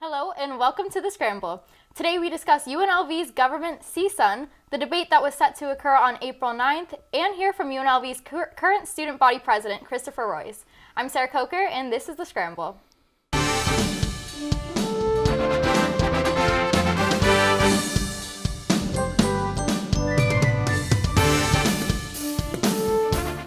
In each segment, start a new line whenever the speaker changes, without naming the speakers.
Hello and welcome to the Scramble. Today we discuss UNLV's government CSUN, the debate that was set to occur on April 9th, and hear from UNLV's current student body president, Christopher Royce. I'm Sarah Coker and this is the Scramble.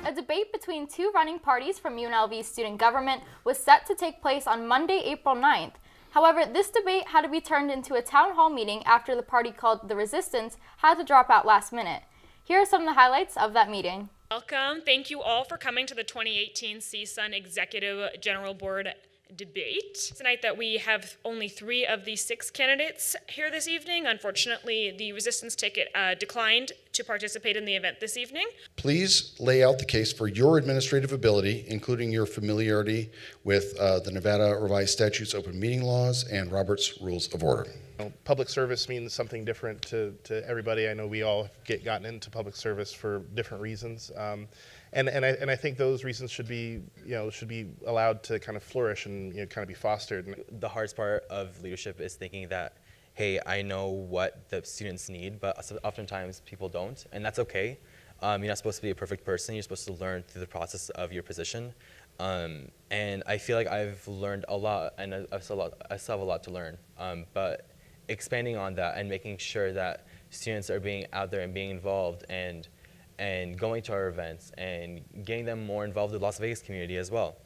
A debate between two running parties from UNLV's student government was set to take place on Monday, April 9th. However, this debate had to be turned into a town hall meeting after the party called the Resistance had to drop out last minute. Here are some of the highlights of that meeting.
Welcome. Thank you all for coming to the 2018 CSUN Executive General Board debate. Tonight that we have only 3 of the 6 candidates here this evening. Unfortunately, the Resistance ticket declined to participate in the event this evening.
Please lay out the case for your administrative ability, including your familiarity with the Nevada Revised Statutes, open meeting laws, and Robert's Rules of Order.
Public service means something different to everybody. I know we all gotten into public service for different reasons. And I think those reasons should be allowed to kind of flourish and kind of be fostered.
The hardest part of leadership is thinking that, hey, I know what the students need, but oftentimes people don't, and that's okay. You're not supposed to be a perfect person. You're supposed to learn through the process of your position. And I feel like I've learned a lot, and I still have a lot to learn. But expanding on that and making sure that students are being out there and being involved and going to our events and getting them more involved with the Las Vegas community as well.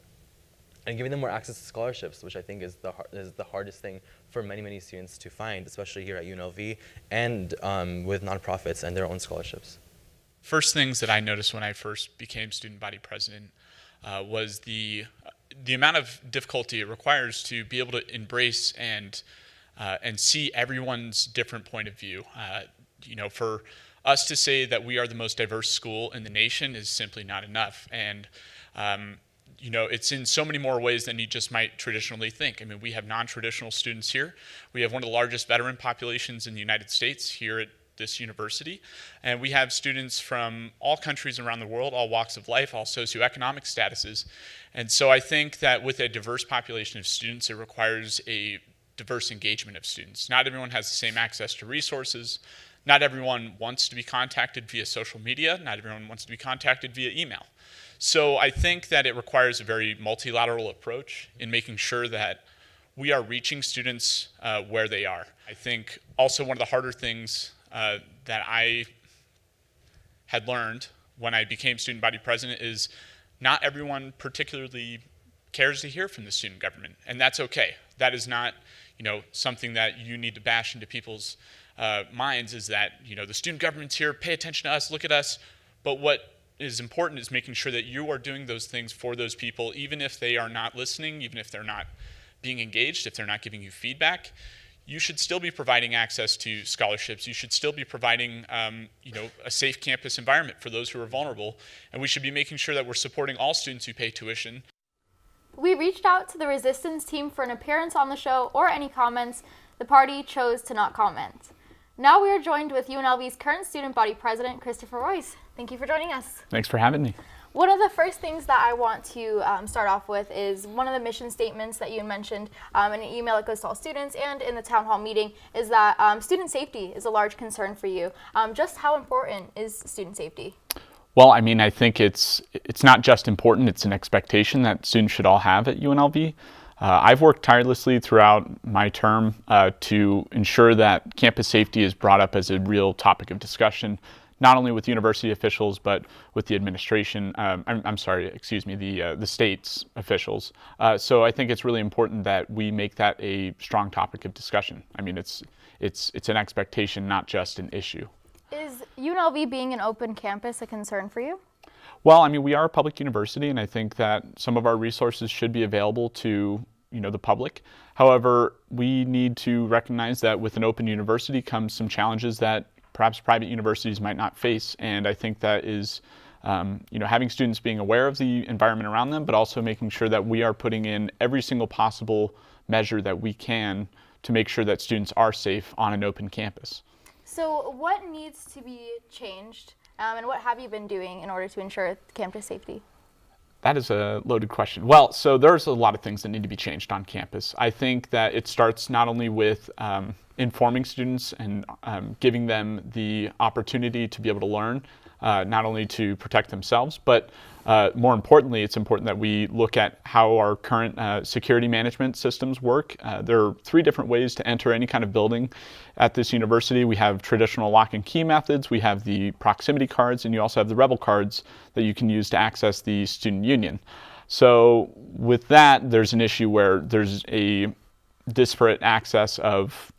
And giving them more access to scholarships, which I think is the hardest thing for many students to find, especially here at UNLV and with nonprofits and their own scholarships.
First things that I noticed when I first became student body president was the amount of difficulty it requires to be able to embrace and see everyone's different point of view. For us to say that we are the most diverse school in the nation is simply not enough. And, it's in so many more ways than you just might traditionally think. I mean, we have non-traditional students here. We have one of the largest veteran populations in the United States here at this university. And we have students from all countries around the world, all walks of life, all socioeconomic statuses. And so I think that with a diverse population of students, it requires a diverse engagement of students. Not everyone has the same access to resources. Not everyone wants to be contacted via social media. Not everyone wants to be contacted via email. So I think that it requires a very multilateral approach in making sure that we are reaching students where they are. I think also one of the harder things that I had learned when I became student body president is not everyone particularly cares to hear from the student government, and that's okay. That is not, something that you need to bash into people's minds, is that, the student government's here, pay attention to us, look at us. But what is important is making sure that you are doing those things for those people, even if they are not listening, even if they're not being engaged, if they're not giving you feedback. You should still be providing access to scholarships. You should still be providing, a safe campus environment for those who are vulnerable. And we should be making sure that we're supporting all students who pay tuition.
We reached out to the Resistance team for an appearance on the show or any comments. The party chose to not comment. Now we are joined with UNLV's current student body president, Christopher Royce. Thank you for joining us.
Thanks for having me.
One of the first things that I want to start off with is one of the mission statements that you mentioned in an email that goes to all students and in the town hall meeting is that student safety is a large concern for you. Just how important is student safety?
Well, I think it's not just important, it's an expectation that students should all have at UNLV. I've worked tirelessly throughout my term to ensure that campus safety is brought up as a real topic of discussion, not only with university officials, but with the administration, the state's officials. So I think it's really important that we make that a strong topic of discussion. It's an expectation, not just an issue.
Is UNLV being an open campus a concern for you?
Well, we are a public university, and I think that some of our resources should be available to, the public. However, we need to recognize that with an open university comes some challenges that perhaps private universities might not face, and I think that is, having students being aware of the environment around them, but also making sure that we are putting in every single possible measure that we can to make sure that students are safe on an open campus.
So what needs to be changed, and what have you been doing in order to ensure campus safety?
That is a loaded question. Well, so there's a lot of things that need to be changed on campus. I think that it starts not only with informing students and giving them the opportunity to be able to learn, not only to protect themselves, but more importantly, it's important that we look at how our current security management systems work. There are 3 different ways to enter any kind of building at this university. We have traditional lock and key methods, we have the proximity cards, and you also have the rebel cards that you can use to access the student union. So with that, there's an issue where there's a disparate access of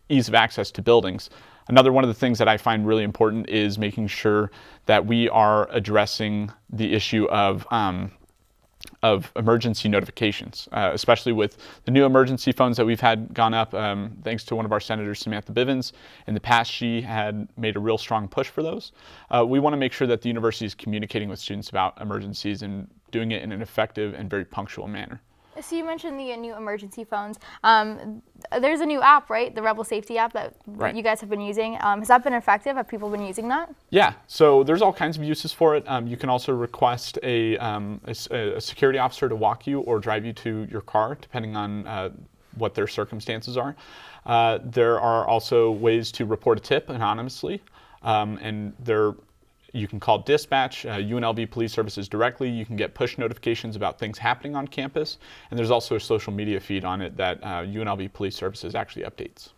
ease of access to buildings. Another one of the things that I find really important is making sure that we are addressing the issue of emergency notifications, especially with the new emergency phones that we've had gone up, thanks to one of our senators, Samantha Bivens. In the past, she had made a real strong push for those. We want to make sure that the university is communicating with students about emergencies and doing it in an effective and very punctual manner.
So you mentioned the new emergency phones. There's a new app, right? The Rebel Safety app that you guys have been using. Has that been effective? Have people been using that?
Yeah, so there's all kinds of uses for it. You can also request a security officer to walk you or drive you to your car, depending on what their circumstances are. There are also ways to report a tip anonymously, and you can call dispatch, UNLV Police Services directly. You can get push notifications about things happening on campus. And there's also a social media feed on it that UNLV Police Services actually updates.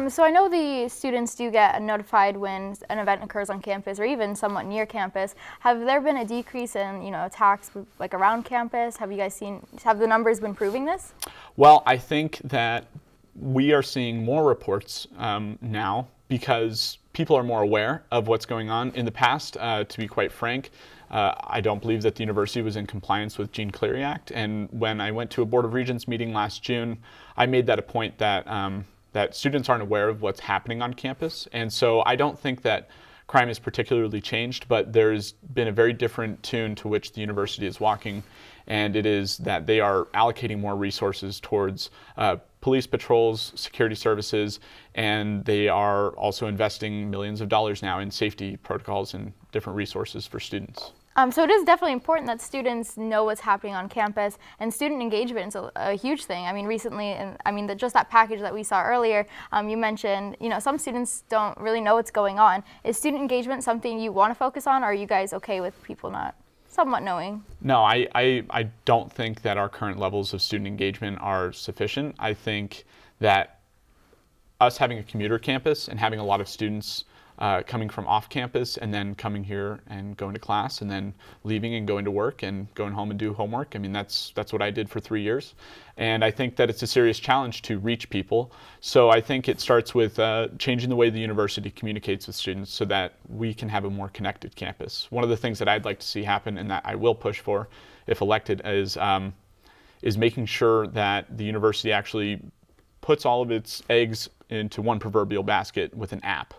So I know the students do get notified when an event occurs on campus or even somewhat near campus. Have there been a decrease in attacks like around campus? Have the numbers been proving this?
Well, I think that we are seeing more reports now because people are more aware of what's going on. In the past, to be quite frank, I don't believe that the university was in compliance with Jean Cleary Act. And when I went to a Board of Regents meeting last June, I made that a point that that students aren't aware of what's happening on campus. And so I don't think that crime has particularly changed, but there's been a very different tune to which the university is walking, and it is that they are allocating more resources towards police patrols, security services, and they are also investing millions of dollars now in safety protocols and different resources for students.
So it is definitely important that students know what's happening on campus, and student engagement is a huge thing. I mean, recently, and I mean, just that package that we saw earlier, you mentioned, some students don't really know what's going on. Is student engagement something you want to focus on, or are you guys okay with people not somewhat knowing?
No, I don't think that our current levels of student engagement are sufficient. I think that us having a commuter campus and having a lot of students coming from off campus and then coming here and going to class and then leaving and going to work and going home and do homework. I mean, that's what I did for 3 years. And I think that it's a serious challenge to reach people. So I think it starts with changing the way the university communicates with students so that we can have a more connected campus. One of the things that I'd like to see happen and that I will push for if elected is making sure that the university actually puts all of its eggs into one proverbial basket with an app.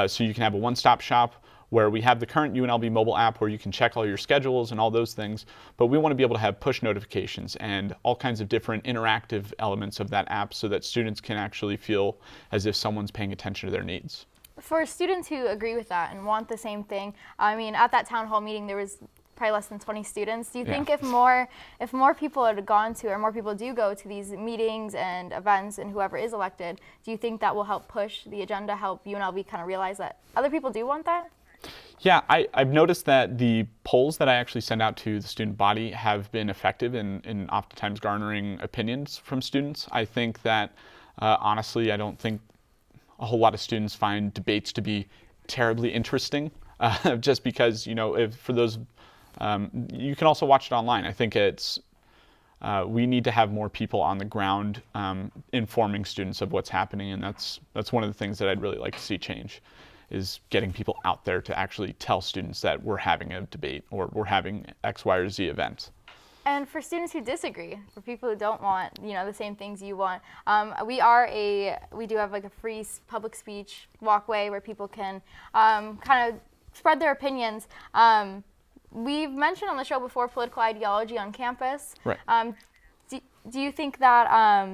So you can have a one-stop shop where we have the current UNLV mobile app where you can check all your schedules and all those things, but we want to be able to have push notifications and all kinds of different interactive elements of that app so that students can actually feel as if someone's paying attention to their needs.
For students who agree with that and want the same thing, I mean, at that town hall meeting there was probably less than 20 students. Do you think if more people had gone to, or more people do go to these meetings and events and whoever is elected, do you think that will help push the agenda, help UNLV kind of realize that other people do want that?
Yeah, I've noticed that the polls that I actually send out to the student body have been effective in oftentimes garnering opinions from students. I think that, honestly, I don't think a whole lot of students find debates to be terribly interesting, just because, if for those, you can also watch it online. I think we need to have more people on the ground informing students of what's happening, and that's one of the things that I'd really like to see change, is getting people out there to actually tell students that we're having a debate or we're having X, Y, or Z event.
And for students who disagree, for people who don't want, the same things you want, we do have like a free public speech walkway where people can kind of spread their opinions. We've mentioned on the show before political ideology on campus.
Right.
Do you think that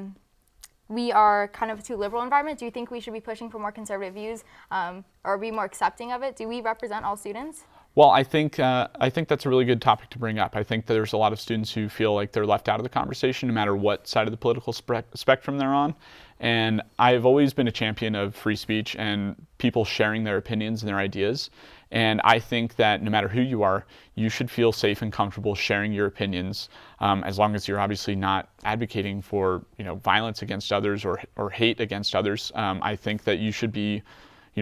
we are kind of a too liberal environment? Do you think we should be pushing for more conservative views or be more accepting of it? Do we represent all students?
Well, I think that's a really good topic to bring up. I think that there's a lot of students who feel like they're left out of the conversation, no matter what side of the political spectrum they're on. And I've always been a champion of free speech and people sharing their opinions and their ideas. And I think that no matter who you are, you should feel safe and comfortable sharing your opinions, as long as you're obviously not advocating for violence against others or hate against others. I think that you should be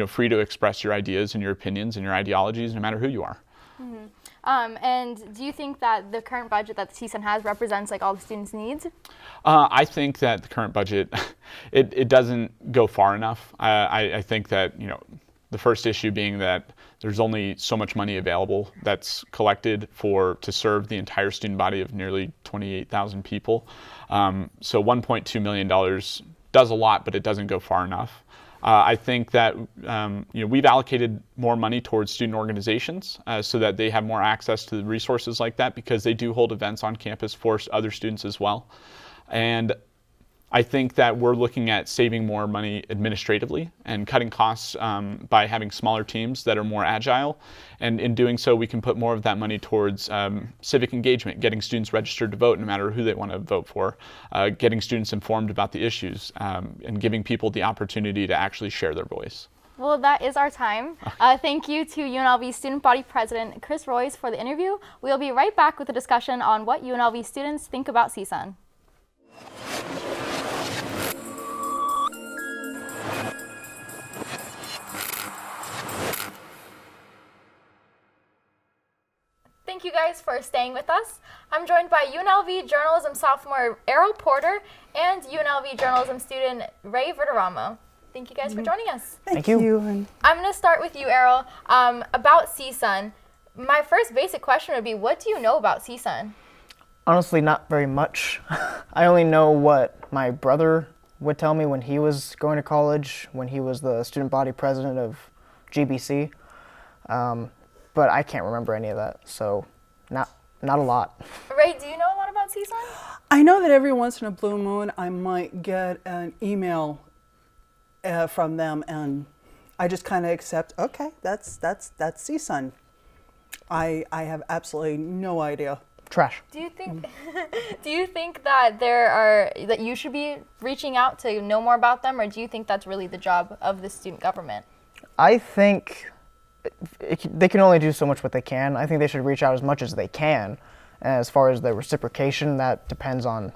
free to express your ideas and your opinions and your ideologies, no matter who you are.
Mm-hmm. And do you think that the current budget that the CSUN has represents like all the students' needs?
I think that the current budget, it doesn't go far enough. I think that the first issue being that there's only so much money available that's collected to serve the entire student body of nearly 28,000 people. So $1.2 million does a lot, but it doesn't go far enough. I think that we've allocated more money towards student organizations so that they have more access to the resources like that, because they do hold events on campus for other students as well. And I think that we're looking at saving more money administratively and cutting costs by having smaller teams that are more agile. And in doing so, we can put more of that money towards civic engagement, getting students registered to vote no matter who they want to vote for, getting students informed about the issues, and giving people the opportunity to actually share their voice.
Well, that is our time. Thank you to UNLV Student Body President Chris Royce for the interview. We'll be right back with a discussion on what UNLV students think about CSUN. Thank you guys for staying with us. I'm joined by UNLV journalism sophomore Errol Porter and UNLV journalism student Ray Verderamo. Thank you guys for joining us.
Thank you.
I'm going to start with you, Errol. About CSUN, my first basic question would be, what do you know about CSUN?
Honestly, not very much. I only know what my brother would tell me when he was going to college, when he was the student body president of GBC. But I can't remember any of that, so not a lot.
Ray, do you know a lot about CSUN?
I know that every once in a blue moon I might get an email from them, and I just kind of accept, okay, that's CSUN. I have absolutely no idea.
Trash.
Do you think that that you should be reaching out to know more about them, or do you think that's really the job of the student government?
I think they can only do so much what they can. I think they should reach out as much as they can. As far as the reciprocation, that depends on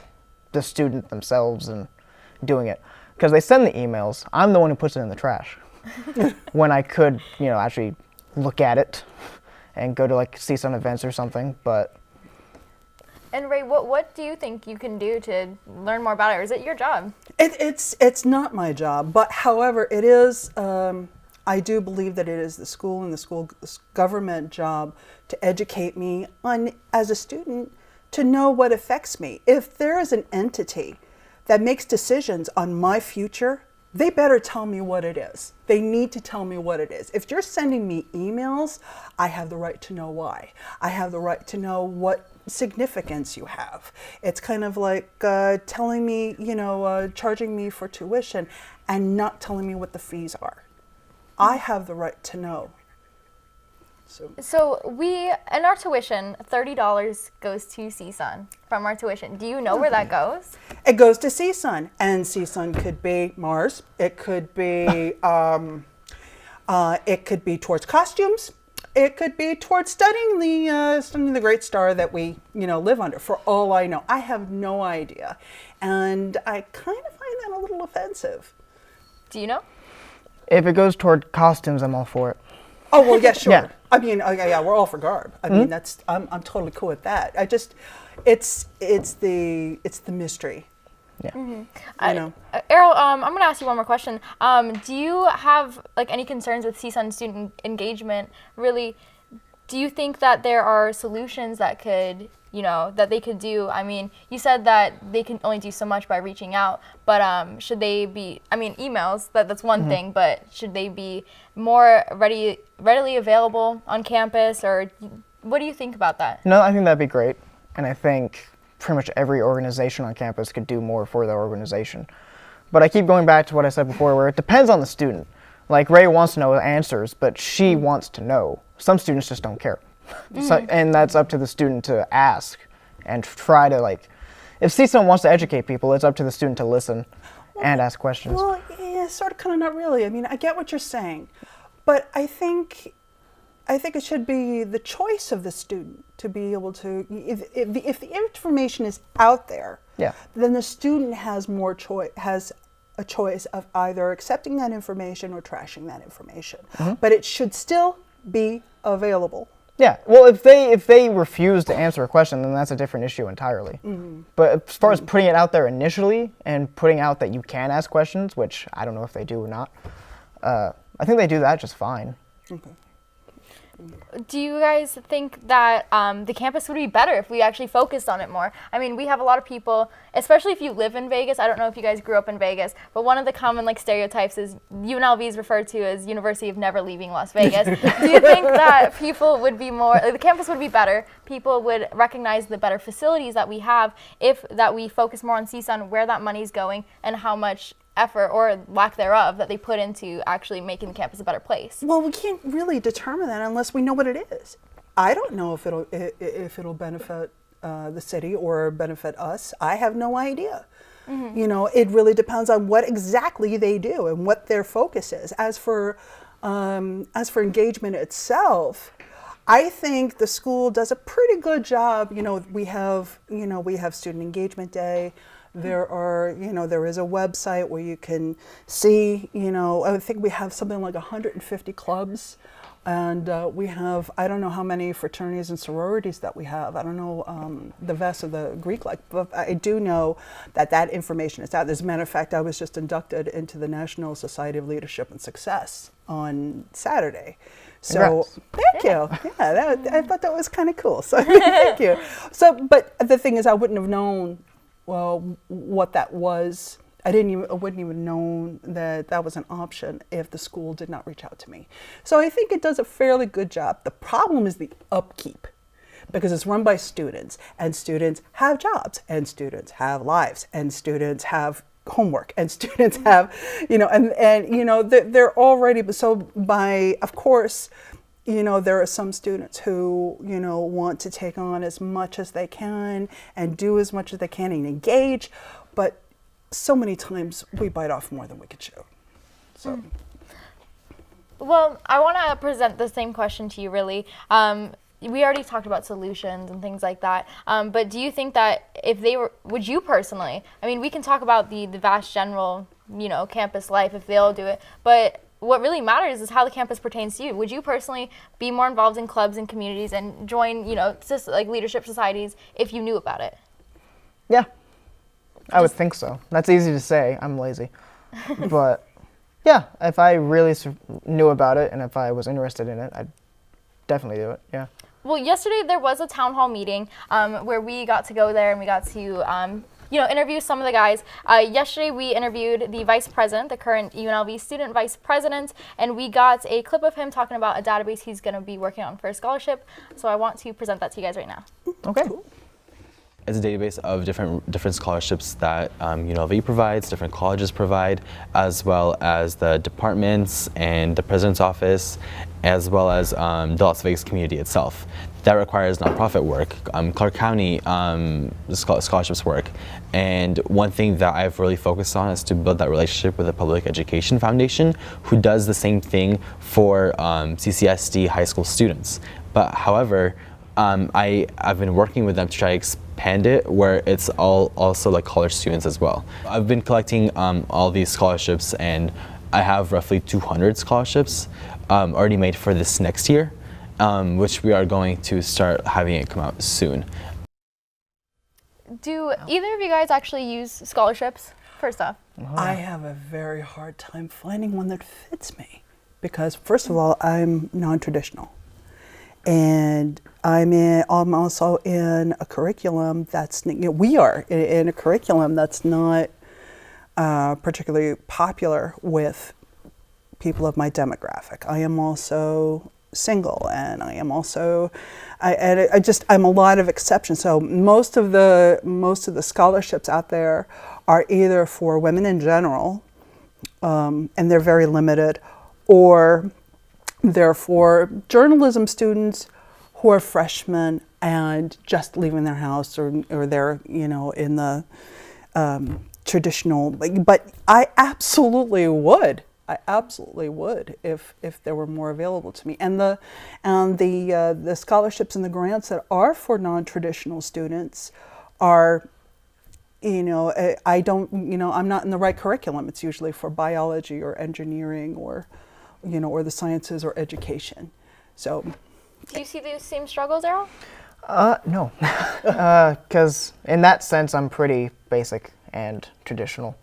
the student themselves and doing it. Because they send the emails, I'm the one who puts it in the trash. When I could, actually look at it and go to like CSUN events or something, but.
And Ray, what do you think you can do to learn more about it, or is it your job?
It's not my job, but however, it is. I do believe that it is the school and the school government job to educate me on, as a student, to know what affects me. If there is an entity that makes decisions on my future, they better tell me what it is. They need to tell me what it is. If you're sending me emails, I have the right to know why. I have the right to know what significance you have. It's kind of like telling me, charging me for tuition and not telling me what the fees are. I have the right to know.
So in our tuition, $30 goes to CSUN from our tuition. Do you know where that goes?
It goes to CSUN, and CSUN could be Mars. It could be towards costumes. It could be towards studying the great star that we live under. For all I know, I have no idea, and I kind of find that a little offensive.
Do you know?
If it goes toward costumes, I'm all for it.
Oh, well, yeah, sure.
Yeah.
I mean, yeah, we're all for garb. I mean, I'm totally cool with that. It's the mystery.
Yeah.
Mm-hmm. Errol, I'm going to ask you one more question. Do you have any concerns with CSUN student engagement? Really, do you think that there are solutions that could, that they could do? I mean, you said that they can only do so much by reaching out, but should they be? I mean, emails. That's one thing, but should they be more readily available on campus, or what do you think about that?
No, I think that'd be great, and I think pretty much every organization on campus could do more for their organization. But I keep going back to what I said before, where it depends on the student. Like, Ray wants to know answers, but she wants to know. some students just don't care. So, and that's up to the student to ask and try to, like, if CSUN wants to educate people, it's up to the student to listen and ask questions.
Well, yeah, sort of, kind of, not really. I mean, I get what you're saying, but I think it should be the choice of the student to be able to, if the information is out there,
Yeah.
then the student has a choice of either accepting that information or trashing that information. But it should still be available.
Yeah, well, if they refuse to answer a question, then that's a different issue entirely. But as far as putting it out there initially and putting out that you can ask questions, which I don't know if they do or not, I think they do that just fine.
Okay.
Do you guys think that the campus would be better if we actually focused on it more? I mean, we have a lot of people, especially if you live in Vegas. I don't know if you guys grew up in Vegas, but one of the common stereotypes is UNLV is referred to as University of Never Leaving Las Vegas. Do you think that people would be more, the campus would be better, people would recognize the better facilities that we have if that we focus more on CSUN, where that money's going, and how much effort or lack thereof that they put into actually making the campus a better place?
Well, we can't really determine that unless we know what it is. I don't know if it'll benefit the city or benefit us. I have no idea. You know, it really depends on what exactly they do and what their focus is. As for engagement itself, I think the school does a pretty good job. You know, we have Student Engagement Day. There is a website where you can see, I think we have something like 150 clubs, and we have, I don't know how many fraternities and sororities that we have. I don't know the vast of the Greek life, but I do know that information is out. As a matter of fact, I was just inducted into the National Society of Leadership and Success on Saturday. So thank you. Yeah, I thought that was kind of cool. So thank you. So, but the thing is, I wouldn't have known what that was. I wouldn't even know that was an option if the school did not reach out to me. So I think it does a fairly good job. The problem is the upkeep, because it's run by students, and students have jobs, and students have lives, and students have homework, and students have, they're already, so of course, there are some students who, want to take on as much as they can and do as much as they can and engage, but so many times we bite off more than we can chew. So.
Well, I want to present the same question to you, really. We already talked about solutions and things like that, but do you think that would you personally, I mean, we can talk about the vast general, campus life if they all do it, but what really matters is how the campus pertains to you. Would you personally be more involved in clubs and communities and join, leadership societies if you knew about it?
Yeah, I would think so. That's easy to say. I'm lazy. But yeah, if I really knew about it and if I was interested in it, I'd definitely do it, yeah.
Well, yesterday there was a town hall meeting where we got to go there and we got to interview some of the guys. Yesterday we interviewed the vice president, the current UNLV student vice president, and we got a clip of him talking about a database he's going to be working on for a scholarship. So I want to present that to you guys right now.
Okay.
Cool.
It's a database of different scholarships that UNLV provides, different colleges provide, as well as the departments and the president's office, as well as the Las Vegas community itself. That requires nonprofit work, Clark County scholarships work, and one thing that I've really focused on is to build that relationship with the Public Education Foundation, who does the same thing for CCSD high school students. But however, I've been working with them to try to expand it where it's also like college students as well. I've been collecting all these scholarships, and I have roughly 200 scholarships already made for this next year, which we are going to start having it come out soon.
Do either of you guys actually use scholarships, first off?
I have a very hard time finding one that fits me because, first of all, I'm non-traditional. And I'm also in a curriculum that's, we are in a curriculum that's not particularly popular with people of my demographic. I am also single, and I am also, I'm a lot of exceptions. So most of the scholarships out there are either for women in general, and they're very limited, or They're for journalism students who are freshmen and just leaving their house, or they're, you know, in the traditional. But I absolutely would. If there were more available to me. And the scholarships and the grants that are for non-traditional students are, you know, I don't, you know, I'm not in the right curriculum. It's usually for biology or engineering or, you know, or the sciences or education. So.
Do you see these same struggles, Errol?
No, because in that sense, I'm pretty basic and traditional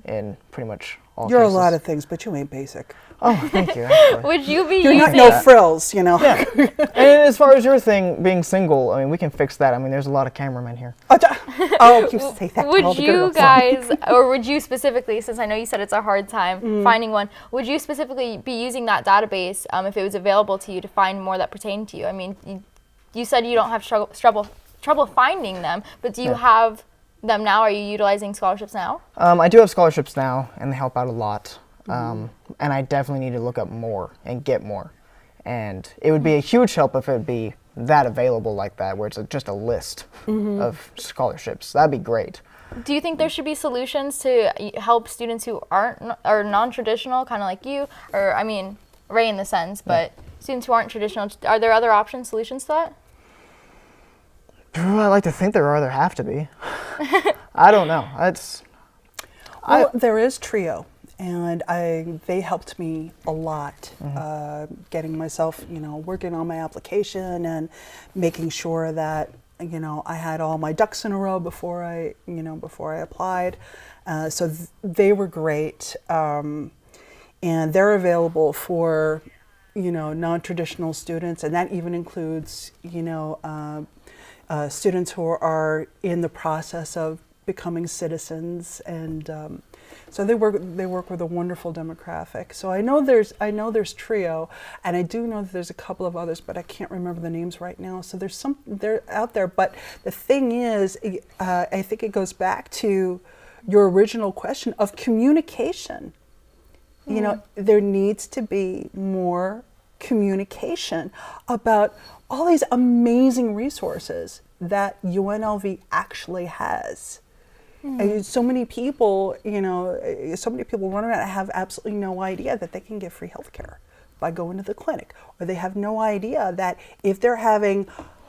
in pretty much all
You're
cases.
a lot of things, but you ain't basic.
Oh, thank you. Actually.
Would you be
You're
using...
not no frills, you know.
Yeah. And as far as your thing being single, I mean, we can fix that. I mean, there's a lot of cameramen here.
Oh, you say that to all
Would
the
you
girls.
guys, or would you specifically, since I know you said it's a hard time finding one, would you specifically be using that database if it was available to you to find more that pertain to you? I mean, you said you don't have trouble finding them, but do you have them now? Are you utilizing scholarships now?
I do have scholarships now, and they help out a lot. And I definitely need to look up more and get more. And it would be a huge help if it would be that available like that, where it's just a list of scholarships. That'd be great.
Do you think there should be solutions to help students who aren't or non-traditional, kind of like you, or I mean, Ray in the sense, but students who aren't traditional? Are there other options, solutions to that?
I like to think there are. There have to be. I don't know.
Well, there is TRIO, and they helped me a lot, getting myself, you know, working on my application and making sure that, you know, I had all my ducks in a row before I applied. So they were great, and they're available for, you know, non-traditional students, and that even includes, you know, students who are in the process of becoming citizens, and so they work with a wonderful demographic. So I know there's TRIO, and I do know that there's a couple of others, but I can't remember the names right now. So they're out there. But the thing is, I think it goes back to your original question of communication. You know, there needs to be more communication about all these amazing resources that UNLV actually has. And so many people, you know, run around and have absolutely no idea that they can get free healthcare by going to the clinic, or they have no idea that if they're having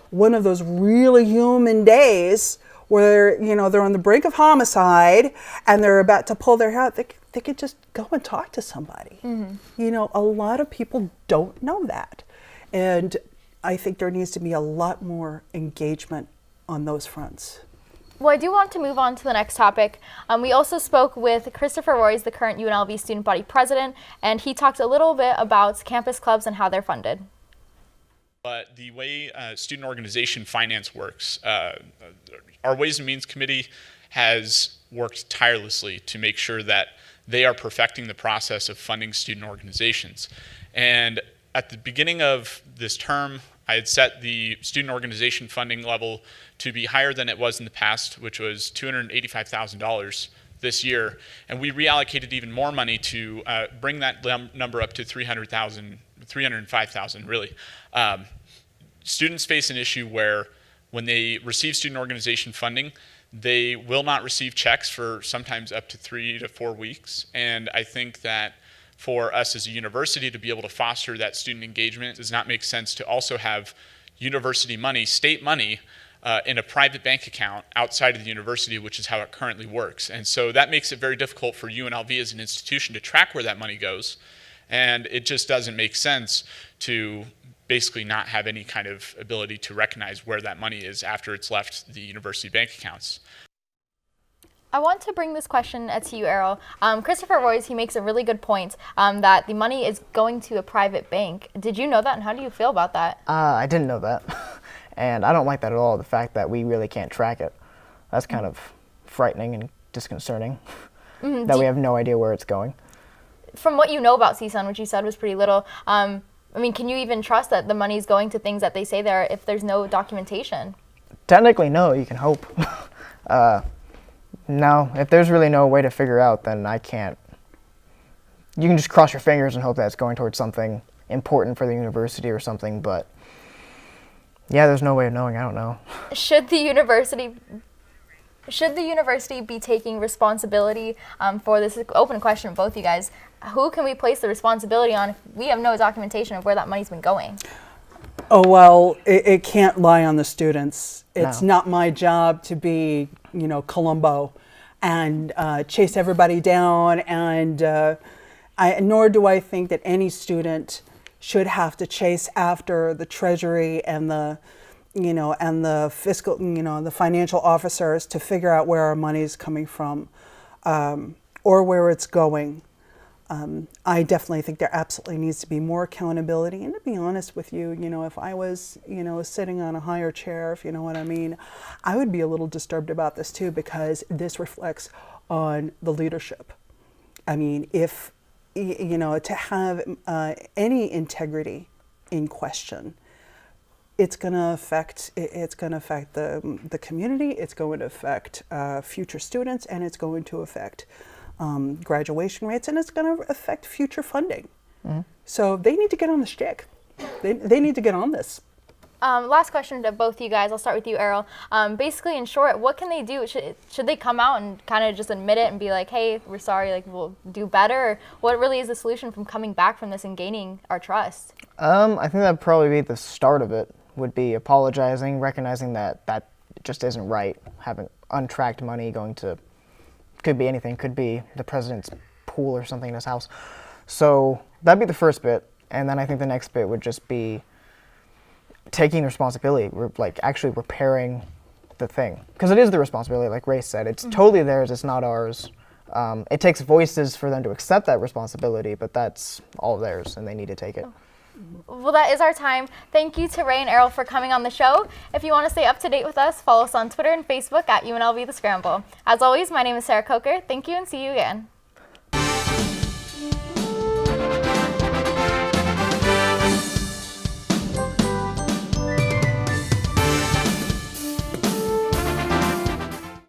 one of those really human days where, you know, they're on the brink of homicide and they're about to pull their hair out, they could just go and talk to somebody. You know, a lot of people don't know that. And I think there needs to be a lot more engagement on those fronts.
Well, I do want to move on to the next topic. We also spoke with Christopher Royce, the current UNLV Student Body President, and he talked a little bit about campus clubs and how they're funded.
But the way student organization finance works, our Ways and Means Committee has worked tirelessly to make sure that they are perfecting the process of funding student organizations. And at the beginning of this term, I had set the student organization funding level to be higher than it was in the past, which was $285,000 this year. And we reallocated even more money to bring that number up to $305,000 really. Students face an issue where when they receive student organization funding, they will not receive checks for sometimes up to 3 to 4 weeks. And I think that for us as a university to be able to foster that student engagement, it does not make sense to also have university money, state money, in a private bank account outside of the university, which is how it currently works. And so that makes it very difficult for UNLV as an institution to track where that money goes. And it just doesn't make sense to basically not have any kind of ability to recognize where that money is after it's left the university bank accounts.
I want to bring this question to you, Errol. Christopher Royce, he makes a really good point that the money is going to a private bank. Did you know that, and how do you feel about that?
I didn't know that. And I don't like that at all, the fact that we really can't track it. That's kind of frightening and disconcerting, that we have no idea where it's going.
From what you know about CSUN, which you said was pretty little, I mean, can you even trust that the money is going to things that they say there if there's no documentation?
Technically, no, you can hope. No, if there's really no way to figure out, then I can't. You can just cross your fingers and hope that it's going towards something important for the university or something, but yeah, there's no way of knowing. I don't know.
Should the university be taking responsibility for this? Open question to both you guys. Who can we place the responsibility on if we have no documentation of where that money's been going?
Oh, well, it can't lie on the students. It's
No.
not my job to be, Columbo and chase everybody down. And nor do I think that any student should have to chase after the Treasury and the fiscal, the financial officers to figure out where our money is coming from or where it's going. I definitely think there absolutely needs to be more accountability. And to be honest with you, if I was, sitting on a higher chair, if you know what I mean, I would be a little disturbed about this too, because this reflects on the leadership. I mean, if, to have any integrity in question, it's going to affect the community, it's going to affect future students, and it's going to affect graduation rates, and it's going to affect future funding. Mm-hmm. So they need to get on the stick. They need to get on this.
Last question to both you guys. I'll start with you, Errol. Basically, in short, what can they do? Should they come out and kind of just admit it and be like, hey, we're sorry, like we'll do better? Or what really is the solution from coming back from this and gaining our trust?
I think that'd probably be the start of it, would be apologizing, recognizing that just isn't right, having untracked money going to, could be anything, could be the president's pool or something in his house. So that'd be the first bit. And then I think the next bit would just be taking responsibility, like actually repairing the thing. Because it is the responsibility, like Ray said. It's totally theirs, it's not ours. It takes voices for them to accept that responsibility, but that's all theirs, and they need to take it.
Well, that is our time. Thank you to Ray and Errol for coming on the show. If you want to stay up to date with us, follow us on Twitter and Facebook at UNLV The Scramble. As always, my name is Sarah Coker. Thank you and see you again.